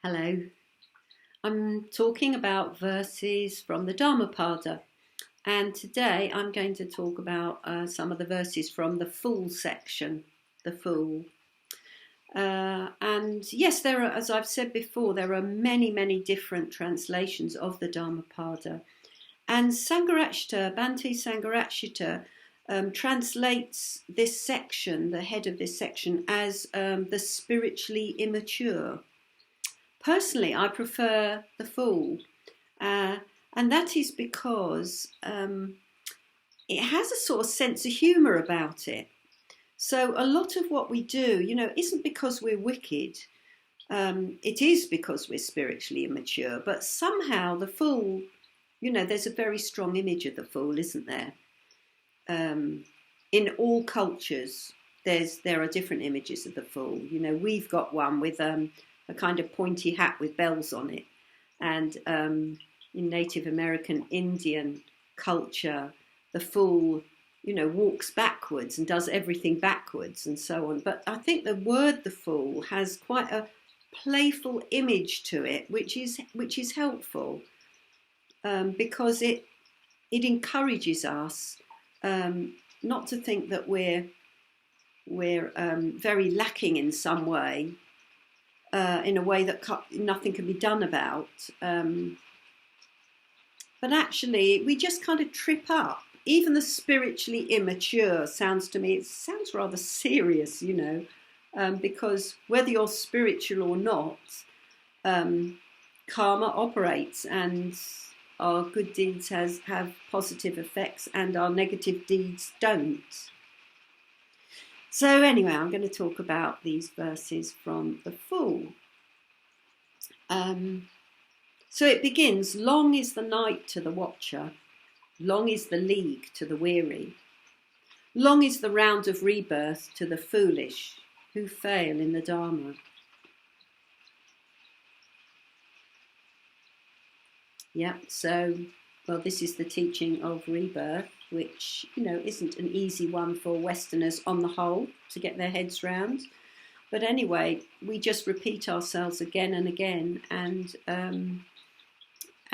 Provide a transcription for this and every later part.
Hello. I'm talking about verses from the Dhammapada, and today I'm going to talk about some of the verses from the Fool section, the Fool. And yes, there are, as I've said before, there are many, many different translations of the Dhammapada. And Bhante Sangharakshita translates this section, the head of this section, as the spiritually immature. Personally, I prefer the Fool, and that is because it has a sort of sense of humour about it. So a lot of what we do, isn't because we're wicked. It is because we're spiritually immature. But somehow the Fool, there's a very strong image of the Fool, isn't there? In all cultures, there are different images of the Fool. We've got one with a kind of pointy hat with bells on it. And in Native American Indian culture, the Fool, walks backwards and does everything backwards and so on. But I think the word the Fool has quite a playful image to it, which is helpful because it encourages us not to think that we're very lacking in some way. In a way that nothing can be done about. But actually, we just kind of trip up. Even the spiritually immature sounds rather serious, because whether you're spiritual or not, karma operates and our good deeds have positive effects and our negative deeds don't. So anyway, I'm going to talk about these verses from the Fool. So it begins, long is the night to the watcher, long is the league to the weary, long is the round of rebirth to the foolish who fail in the Dharma. This is the teaching of rebirth, which, isn't an easy one for Westerners on the whole to get their heads round. But anyway, we just repeat ourselves again and again. And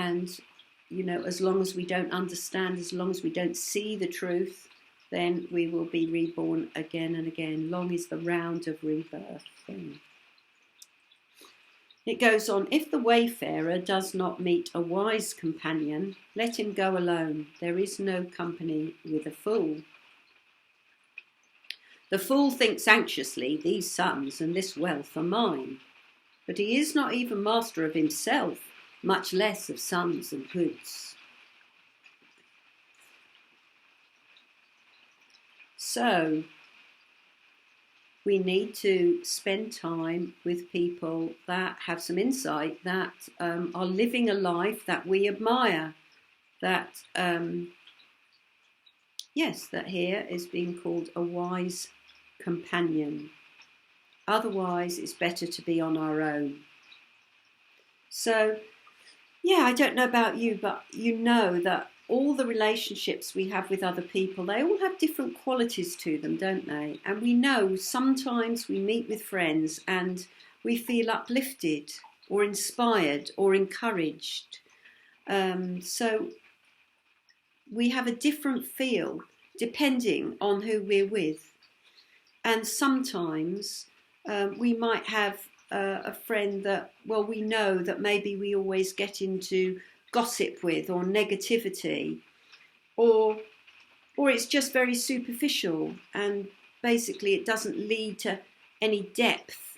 as long as we don't understand, as long as we don't see the truth, then we will be reborn again and again. Long is the round of rebirth. It goes on, if the wayfarer does not meet a wise companion, let him go alone. There is no company with a fool. The fool thinks anxiously, these sons and this wealth are mine. But he is not even master of himself, much less of sons and goods. So, we need to spend time with people that have some insight, that are living a life that we admire, that here is being called a wise companion. Otherwise, it's better to be on our own. So, I don't know about you, but you know that all the relationships we have with other people, they all have different qualities to them, don't they? And we know sometimes we meet with friends and we feel uplifted or inspired or encouraged. So we have a different feel depending on who we're with. And sometimes we might have a friend that, we know that maybe we always get into gossip with or negativity, or it's just very superficial and basically it doesn't lead to any depth.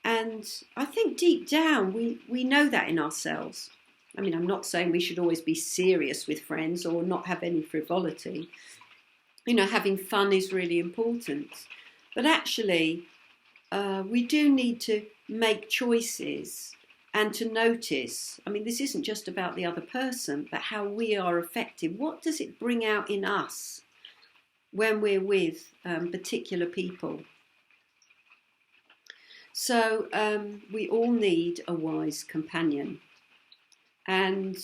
And I think deep down we know that in ourselves. I mean, I'm not saying we should always be serious with friends or not have any frivolity. Having fun is really important. But actually, we do need to make choices and to notice. I mean, this isn't just about the other person, but how we are affected. What does it bring out in us when we're with particular people? So we all need a wise companion. And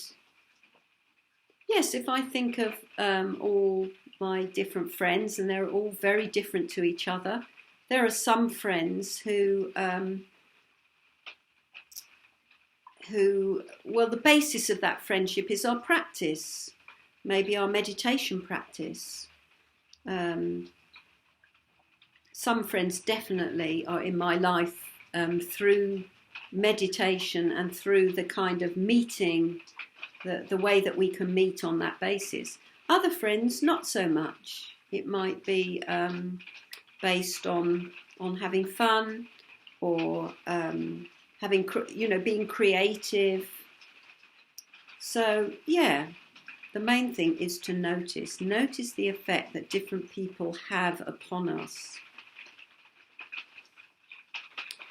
yes, if I think of all my different friends, and they're all very different to each other, there are some friends who well, the basis of that friendship is our practice, maybe our meditation practice. Some friends definitely are in my life through meditation and through the kind of meeting, the way that we can meet on that basis. Other friends, not so much. It might be based on having fun, or having, being creative. So yeah, the main thing is to notice the effect that different people have upon us.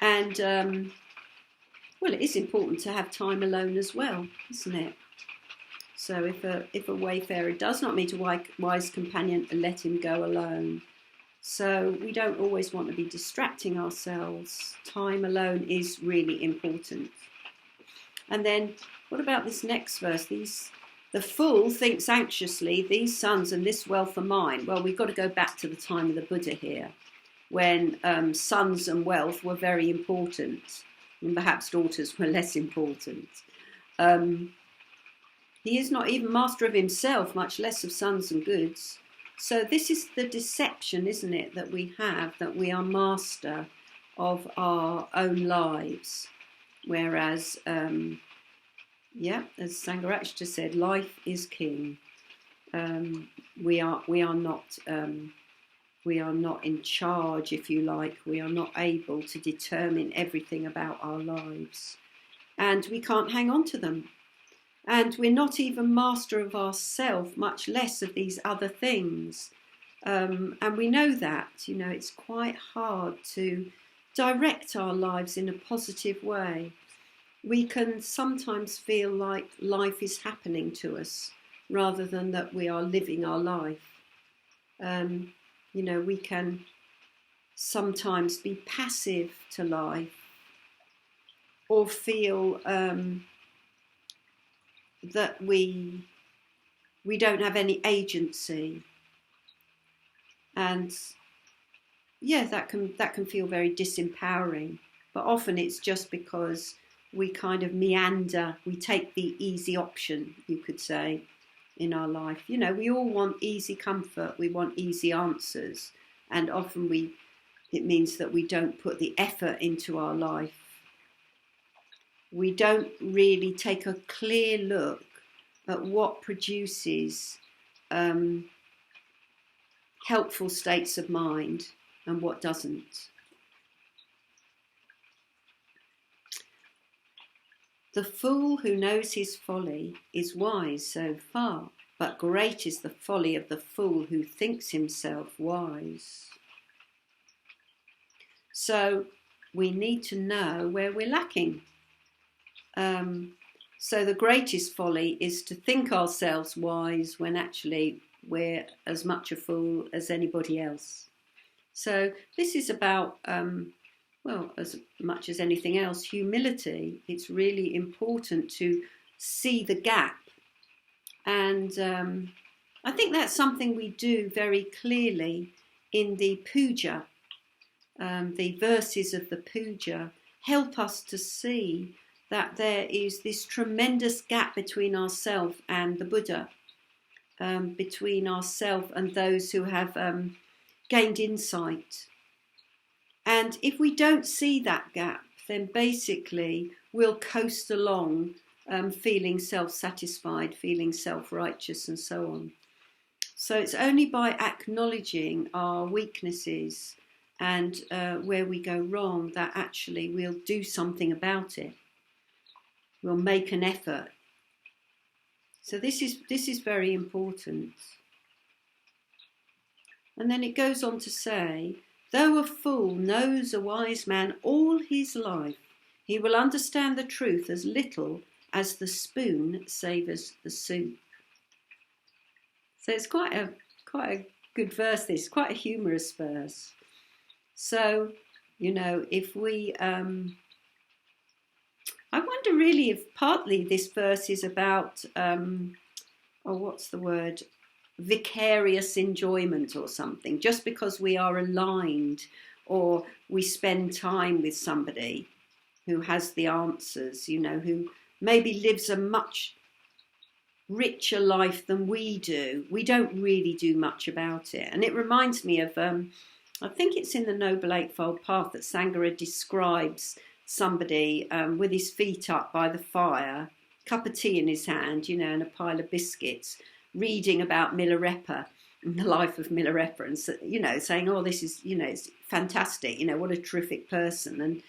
And well, it is important to have time alone as well, isn't it? So if a wayfarer does not meet a wise companion, let him go alone. So we don't always want to be distracting ourselves. Time alone is really important. And then what about this next verse? The fool thinks anxiously, these sons and this wealth are mine. Well, we've got to go back to the time of the Buddha here, when sons and wealth were very important, and perhaps daughters were less important. He is not even master of himself, much less of sons and goods. So this is the deception, isn't it, that we have, that we are master of our own lives. Whereas, as Sangharakshita said, life is king. We are not in charge, if you like. We are not able to determine everything about our lives. And we can't hang on to them. And we're not even master of ourselves, much less of these other things. And we know that, it's quite hard to direct our lives in a positive way. We can sometimes feel like life is happening to us rather than that we are living our life. We can sometimes be passive to life, or feel that we don't have any agency, and that can feel very disempowering. But often it's just because we kind of meander, we take the easy option, you could say, in our life. We all want easy comfort, we want easy answers, and often it means that we don't put the effort into our life. We don't really take a clear look at what produces helpful states of mind and what doesn't. The fool who knows his folly is wise so far, but great is the folly of the fool who thinks himself wise. So we need to know where we're lacking. So the greatest folly is to think ourselves wise when actually we're as much a fool as anybody else. So this is about, as much as anything else, humility. It's really important to see the gap. And I think that's something we do very clearly in the puja. The verses of the puja help us to see that there is this tremendous gap between ourselves and the Buddha, between ourselves and those who have gained insight. And if we don't see that gap, then basically we'll coast along feeling self-satisfied, feeling self-righteous and so on. So it's only by acknowledging our weaknesses and where we go wrong that actually we'll do something about it. We'll make an effort. So this is very important. And then it goes on to say, though a fool knows a wise man all his life, he will understand the truth as little as the spoon savours the soup. So it's quite a good verse, this, quite a humorous verse. So, if we... I wonder really if partly this verse is about, vicarious enjoyment or something, just because we are aligned or we spend time with somebody who has the answers, who maybe lives a much richer life than we do. We don't really do much about it. And it reminds me of, I think it's in the Noble Eightfold Path that Sangha describes somebody with his feet up by the fire, cup of tea in his hand, you know, and a pile of biscuits, reading about Milarepa and the life of Milarepa, and, you know, saying, oh, this is, you know, it's fantastic, you know, what a terrific person.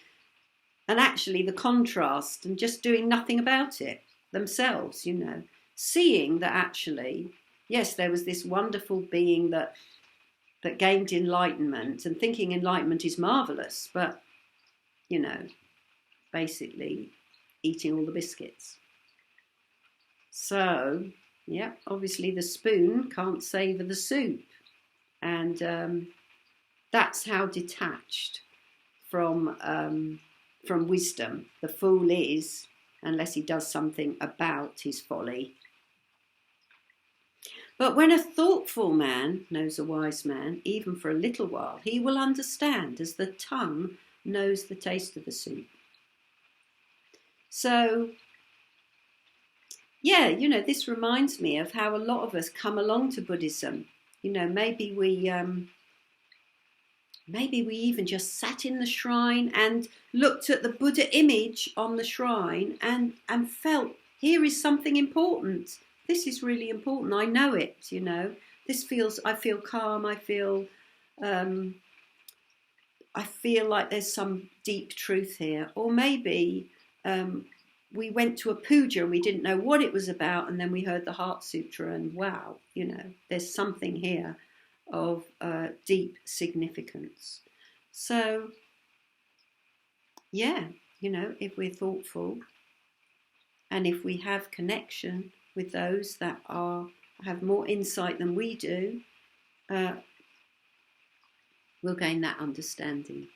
And actually the contrast, and just doing nothing about it themselves, you know, seeing that actually, yes, there was this wonderful being that gained enlightenment, and thinking enlightenment is marvellous, but, you know, basically eating all the biscuits. So, yeah, obviously the spoon can't savour the soup. And that's how detached from wisdom the fool is, unless he does something about his folly. But when a thoughtful man knows a wise man, even for a little while, he will understand, as the tongue knows the taste of the soup. So, yeah, you know, this reminds me of how a lot of us come along to Buddhism. You know, maybe we even just sat in the shrine and looked at the Buddha image on the shrine and felt, here is something important. This is really important. I know it, you know. I feel calm. I feel like there's some deep truth here. Or maybe we went to a puja and we didn't know what it was about, and then we heard the Heart Sutra, and wow, you know, there's something here of deep significance. So, yeah, you know, if we're thoughtful and if we have connection with those that have more insight than we do, we'll gain that understanding.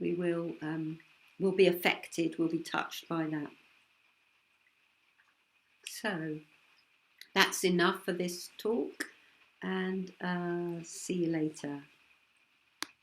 We'll be affected, we'll be touched by that. So that's enough for this talk, and see you later.